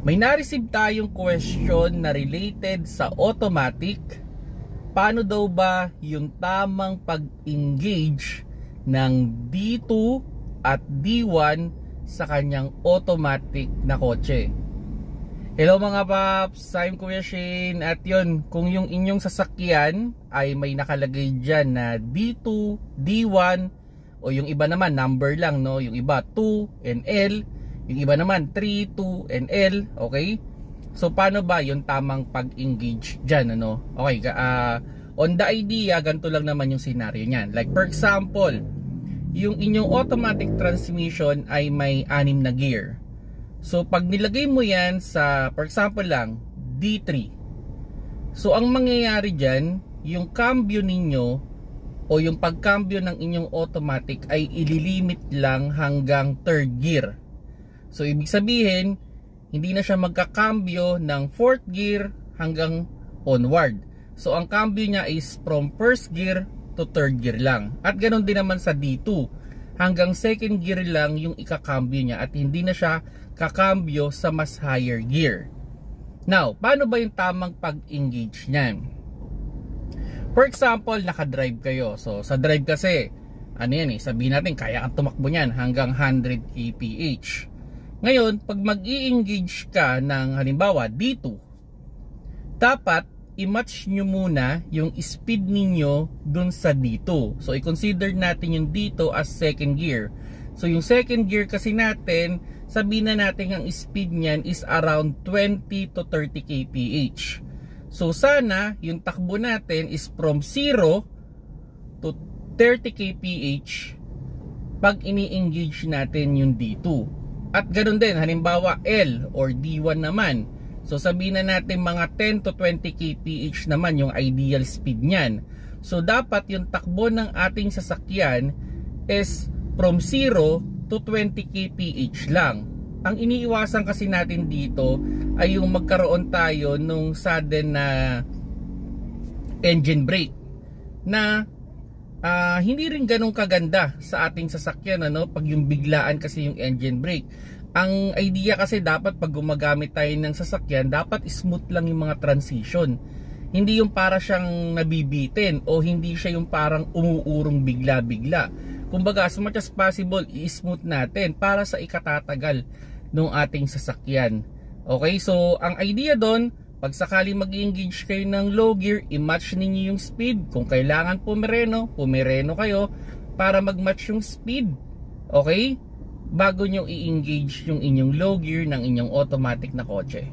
May na-receive tayong question na related sa automatic. Paano daw ba yung tamang pag-engage ng D2 at D1 sa kanyang automatic na kotse? Hello mga paps, I'm Kuya Shane. At yun, kung yung inyong sasakyan ay may nakalagay dyan na D2, D1, o yung iba naman number lang, no? Yung iba 2 and L, yung iba naman 3, 2 and L, okay? So paano ba yung tamang pag-engage dyan, ano? Okay, on the idea, ganito lang naman yung scenario niyan. Like for example, yung inyong automatic transmission ay may 6 na gear. So pag nilagay mo yan sa, for example lang, D3. So ang mangyayari dyan, yung cambio ninyo o yung pagcambio ng inyong automatic ay ililimit lang hanggang 3rd gear. So ibig sabihin, hindi na siya magkakambyo ng 4th gear hanggang onward. So ang cambio niya is from 1st gear to 3rd gear lang. At ganoon din naman sa D2. Hanggang 2nd gear lang yung ikakambyo niya at hindi na siya kakambyo sa mas higher gear. Now, paano ba yung tamang pag-engage niyan? For example, naka-drive kayo. So sa drive kasi, ano yan sabihin natin kaya kang tumakbo niyan hanggang 100 kph. Ngayon, pag mag-i-engage ka ng halimbawa D2, dapat i-match nyo muna yung speed ninyo dun sa D2. So i-consider natin yung D2 as 2nd gear. So yung 2nd gear kasi natin, sabihin na natin ang speed niyan is around 20 to 30 kph. So sana yung takbo natin is from 0 to 30 kph pag ini-engage natin yung D2. At ganoon din, halimbawa L or D1 naman. So sabihin na natin mga 10 to 20 kph naman yung ideal speed niyan. So dapat yung takbo ng ating sasakyan is from 0 to 20 kph lang. Ang iniiwasan kasi natin dito ay yung magkaroon tayo nung sudden na engine brake na hindi rin ganun kaganda sa ating sasakyan, ano, pag yung biglaan kasi yung engine brake. Ang idea kasi dapat pag gumagamit tayo ng sasakyan, dapat smooth lang yung mga transition. Hindi yung para siyang nabibitin o hindi siya yung parang umuurong bigla-bigla. Kumbaga, as much as possible, i-smooth natin para sa ikatatagal ng ating sasakyan. Okay, so ang idea doon, pag sakali mag-engage kayo ng low gear, i-match ninyo yung speed. Kung kailangan pumireno kayo para mag-match yung speed. Okay? Bago nyo i-engage yung inyong low gear ng inyong automatic na kotse.